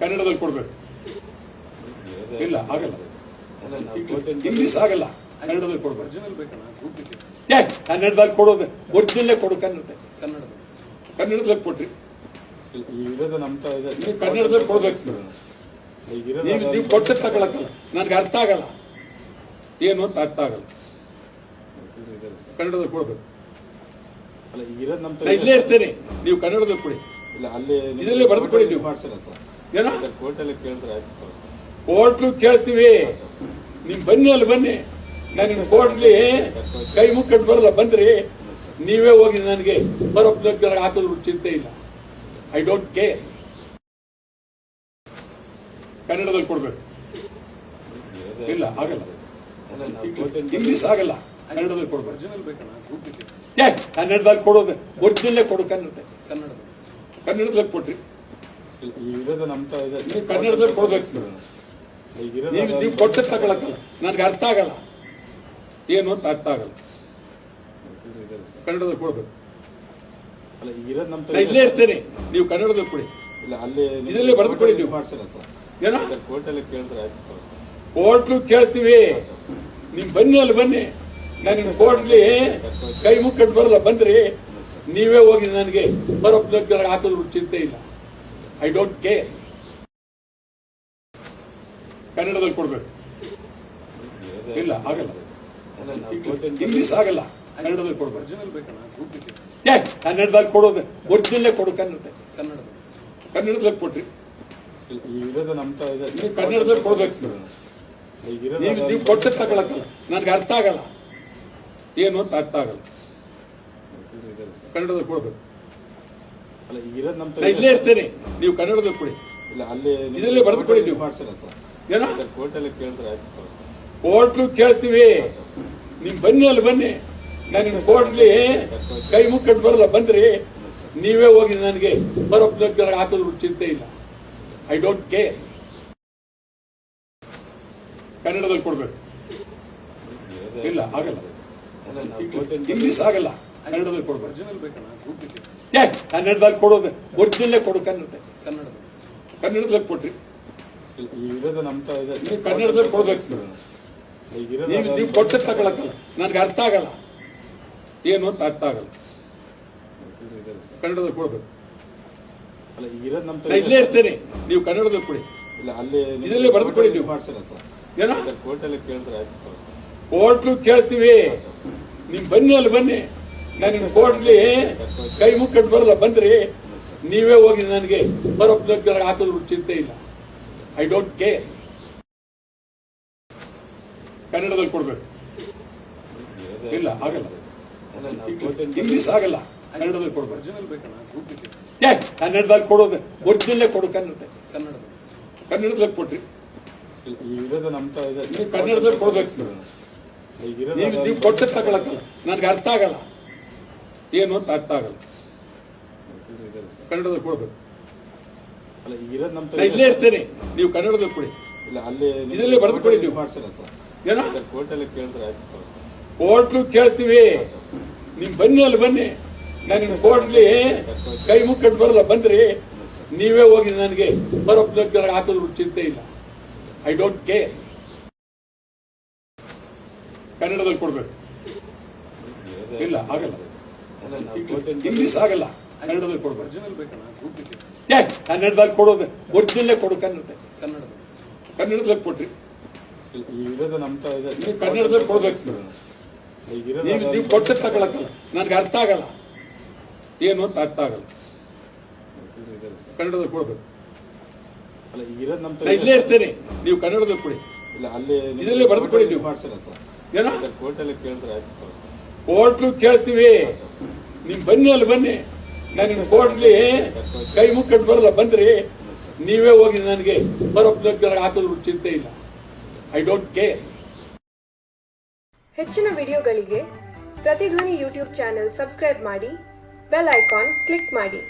ಕನ್ನಡದಲ್ಲಿ ಕೊಡ್ಬೇಕು. ಇಲ್ಲ ಆಗಲ್ಲ, ಇಂಗ್ಲಿಷ್ ಆಗಲ್ಲ, ಕನ್ನಡದಲ್ಲಿ ಕೊಡ್ಬೇಕು. ಕನ್ನಡದಲ್ಲಿ ಕೊಡೋದು ಒರಿಜಿನಲ್ಲೇ ಕೊಡು. ಕನ್ನಡದಲ್ಲಿ ಕೊಟ್ರಿ ನೀವು ಕನ್ನಡದಲ್ಲಿ ಕೊಡ್ಬೇಕು. ನೀವು ಕೊಟ್ಟು ತಗೊಳಕಲ್ಲ, ನನಗೆ ಅರ್ಥ ಆಗಲ್ಲ ಏನು ಅಂತ ಅರ್ಥ ಆಗಲ್ಲ. ಕನ್ನಡದಲ್ಲಿ ಕೊಡ್ಬೇಕು. ಇಲ್ಲೇ ಇರ್ತೇನೆ, ನೀವು ಕನ್ನಡದಲ್ಲಿ ಕೊಡಿ. ಇದರಲ್ಲಿ ಬರೆದು ಕೊಡಿ. ಏನೋ ಕೋರ್ಟ್ಲು ಕೇಳ್ತೀವಿ, ನಿಮ್ ಬನ್ನಿ, ಅಲ್ಲಿ ಬನ್ನಿ. ನಾನು ನಿಮ್ ಕೋರ್ಟ್ಲಿ ಕೈ ಮುಕ್ಕಟ್ಟು ಬರಲ್ಲ, ಬಂದ್ರಿ ನೀವೇ ಹೋಗಿ ನನಗೆ ಬರೋಪ್ಪ ಹಾಕಿದ್ರು ಚಿಂತೆ ಇಲ್ಲ. I don't care. ಕನ್ನಡದಲ್ಲಿ ಕೊಡ್ಬೇಕು. ಇಲ್ಲ ಆಗಲ್ಲ, ಇಂಗ್ಲಿಷ್ ಆಗಲ್ಲ, ಕನ್ನಡದಲ್ಲಿ ಕೊಡ್ಬೇಕು. ಕನ್ನಡದಲ್ಲಿ ಕೊಡೋದು ಒರಿಜಿನಲ್ಲೇ ಕೊಡು. ಕನ್ನಡದಲ್ಲಿ ಕೊಟ್ರಿ ನೀವು ಕನ್ನಡದಲ್ಲಿ ಕೊಡ್ಬೇಕು. ನೀವು ಕೊಟ್ಟು ತಗೊಳಕಲ್ಲ, ನನಗೆ ಅರ್ಥ ಆಗಲ್ಲ ಏನು ಅಂತ ಅರ್ಥ ಆಗಲ್ಲ. ಕನ್ನಡದಲ್ಲಿ ಕೊಡ್ಬೇಕು. ಇಲ್ಲೇ ಇರ್ತೇನೆ, ನೀವು ಕನ್ನಡದಲ್ಲಿ ಕೊಡಿ. ಇದರಲ್ಲಿ ಬರೆದು ಕೊಡಿ. ನೀವು ಏನೋ ಕೋರ್ಟ್ಲು ಕೇಳ್ತೀವಿ, ನಿಮ್ ಬನ್ನಿ, ಅಲ್ಲಿ ಬನ್ನಿ. ನಾನು ನಿಮ್ ಕೋರ್ಟ್ಲಿ ಕೈ ಮುಕ್ಕಟ್ಟು ಬರಲ್ಲ, ಬಂದ್ರಿ ನೀವೇ ಹೋಗಿ ನನಗೆ ಬರೋಪ್ಪ ಹಾಕಿದ್ರು ಚಿಂತೆ ಇಲ್ಲ. I don't care. ಕನ್ನಡದಲ್ಲಿ ಕೊಡ್ಬೇಕು. ಇಲ್ಲ ಆಗಲ್ಲ, ಇಂಗ್ಲಿಷ್ ಆಗಲ್ಲ, ಕನ್ನಡದಲ್ಲಿ ಕೊಡ್ಬೇಕು. ಕನ್ನಡದಲ್ಲಿ ಕೊಡೋದು ಒರಿಜಿನಲ್ಲೇ ಕೊಡು. ಕನ್ನಡದಲ್ಲಿ ಕೊಟ್ರಿ ನೀವು ಕನ್ನಡದಲ್ಲಿ ಕೊಡ್ಬೇಕು. ನೀವು ಕೊಟ್ಟು ತಗೊಳಕಲ್ಲ, ನನಗೆ ಅರ್ಥ ಆಗಲ್ಲ ಏನು ಅಂತ ಅರ್ಥ ಆಗಲ್ಲ. ಕನ್ನಡದಲ್ಲಿ ಕೊಡ್ಬೇಕು. ಇಲ್ಲೇ ಇರ್ತೇನೆ, ನೀವು ಕನ್ನಡದಲ್ಲಿ ಕೊಡಿ. ಇದರಲ್ಲಿ ಬರೆದು ಕೊಡಿ. ನೀವು ಏನೋ ಕೋರ್ಟ್ಲು ಕೇಳ್ತೀವಿ, ನಿಮ್ ಬನ್ನಿ, ಅಲ್ಲಿ ಬನ್ನಿ. ನಾನು ನಿಮ್ ಕೋರ್ಟ್ಲಿ ಕೈ ಮುಕ್ಕಟ್ಟು ಬರಲ್ಲ, ಬಂದ್ರಿ ನೀವೇ ಹೋಗಿ ನನಗೆ ಬರೋಪ್ಪ ಹಾಕಿದ್ರು ಚಿಂತೆ ಇಲ್ಲ. I don't care. ಕನ್ನಡದಲ್ಲಿ ಕೊಡ್ಬೇಕು. ಇಲ್ಲ ಆಗಲ್ಲ, ಇಂಗ್ಲಿಷ್ ಆಗಲ್ಲ, ಕನ್ನಡದಲ್ಲಿ ಕೊಡ್ಬೇಕು. ಕನ್ನಡದಲ್ಲಿ ಕೊಡೋದು ಒರಿಜಿನಲ್ಲೇ ಕೊಡು. ಕನ್ನಡದಲ್ಲಿ ಕೊಟ್ರಿ ನೀವು ಕನ್ನಡದಲ್ಲಿ ಕೊಡ್ಬೇಕು. ನೀವು ಕೊಟ್ಟು ತಗೊಳಕಲ್ಲ, ನನಗೆ ಅರ್ಥ ಆಗಲ್ಲ ಏನು ಅಂತ ಅರ್ಥ ಆಗಲ್ಲ. ಕನ್ನಡದಲ್ಲಿ ಕೊಡ್ಬೇಕು. ಇಲ್ಲೇ ಇರ್ತೇನೆ, ನೀವು ಕನ್ನಡದಲ್ಲಿ ಕೊಡಿ. ಇದರಲ್ಲಿ ಬರೆದು ಕೊಡಿ. ನೀವು ಏನೋ ಕೋರ್ಟ್ಲು ಕೇಳ್ತೀವಿ, ನಿಮ್ ಬನ್ನಿ, ಅಲ್ಲಿ ಬನ್ನಿ. ನಾನು ನಿಮ್ ಕೋರ್ಟ್ಲಿ ಕೈ ಮುಕ್ಕಟ್ಟು ಬರಲ್ಲ, ಬಂದ್ರಿ ನೀವೇ ಹೋಗಿ ನನಗೆ ಬರೋಪ್ಪ ಹಾಕಿದ್ರು ಚಿಂತೆ ಇಲ್ಲ. I don't care. ಕನ್ನಡದಲ್ಲಿ ಕೊಡ್ಬೇಕು. ಇಲ್ಲ ಆಗಲ್ಲ, ಇಂಗ್ಲಿಷ್ ಆಗಲ್ಲ, ಕನ್ನಡದಲ್ಲಿ ಕೊಡ್ಬೇಕು. ಕನ್ನಡದಲ್ಲಿ ಕೊಡೋದು ಒರಿಜಿನಲ್ಲೇ ಕೊಡು. ಕನ್ನಡದಲ್ಲಿ ಕೊಟ್ರಿ ನೀವು ಕನ್ನಡದಲ್ಲಿ ಕೊಡ್ಬೇಕು. ನೀವು ಕೊಟ್ಟು ತಗೊಳಕಲ್ಲ, ನನಗೆ ಅರ್ಥ ಆಗಲ್ಲ ಏನು ಅಂತ ಅರ್ಥ ಆಗಲ್ಲ. ಕನ್ನಡದಲ್ಲಿ ಕೊಡ್ಬೇಕು. ಇಲ್ಲೇ ಇರ್ತೇನೆ, ನೀವು ಕನ್ನಡದಲ್ಲಿ ಕೊಡಿ. ಇದರಲ್ಲಿ ಬರೆದು ಕೊಡಿ. ನೀವು ಏನೋ ಕೋರ್ಟ್ಲು ಕೇಳ್ತೀವಿ, ನಿಮ್ ಬನ್ನಿ, ಅಲ್ಲಿ ಬನ್ನಿ. ನಾನು ನಿಮ್ ಕೋರ್ಟ್ಲಿ ಕೈ ಮುಕ್ಕಟ್ಟು ಬರಲ್ಲ, ಬಂದ್ರಿ ನೀವೇ ಹೋಗಿ ನನಗೆ ಬರೋಪ್ಪ ಹಾಕಿದ್ರು ಚಿಂತೆ ಇಲ್ಲ. I don't care. ಕನ್ನಡದಲ್ಲಿ ಕೊಡ್ಬೇಕು. ಇಲ್ಲ ಆಗಲ್ಲ, ಇಂಗ್ಲಿಷ್ ಆಗಲ್ಲ, ಕನ್ನಡದಲ್ಲಿ ಕೊಡ್ಬೇಕು. ಕನ್ನಡದಲ್ಲಿ ಕೊಡೋದು ಒರಿಜಿನಲ್ಲೇ ಕೊಡು. ಕನ್ನಡದಲ್ಲಿ ಕೊಟ್ರಿ ನೀವು ಕನ್ನಡದಲ್ಲಿ ಕೊಡ್ಬೇಕು. ನೀವು ಕೊಟ್ಟು ತಗೊಳಕಲ್ಲ, ನನಗೆ ಅರ್ಥ ಆಗಲ್ಲ ಏನು ಅಂತ ಅರ್ಥ ಆಗಲ್ಲ. ಕನ್ನಡದಲ್ಲಿ ಕೊಡ್ಬೇಕು. ಇಲ್ಲೇ ಇರ್ತೇನೆ, ನೀವು ಕನ್ನಡದಲ್ಲಿ ಕೊಡಿ. ಇದರಲ್ಲಿ ಬರೆದು ಕೊಡಿ. ನೀವು ಏನೋ ಕೋರ್ಟ್ಲು ಕೇಳ್ತೀವಿ, ನಿಮ್ ಬನ್ನಿ, ಅಲ್ಲಿ ಬನ್ನಿ. ನಾನು ನಿಮ್ ಕೋರ್ಟ್ಲಿ ಕೈ ಮುಕ್ಕಟ್ಟು ಬರಲ್ಲ, ಬಂದ್ರಿ ನೀವೇ ಹೋಗಿ ನನಗೆ ಬರೋಪ್ಪ ಹಾಕಿದ್ರು ಚಿಂತೆ ಇಲ್ಲ. I don't care. ಹೆಚ್ಚಿನ ವಿಡಿಯೋಗಳಿಗೆ ಪ್ರತಿಧ್ವನಿ ಯೂಟ್ಯೂಬ್ ಚಾನೆಲ್ ಸಬ್ಸ್ಕ್ರೈಬ್ ಮಾಡಿ, ಬೆಲ್ ಐಕಾನ್ ಕ್ಲಿಕ್ ಮಾಡಿ.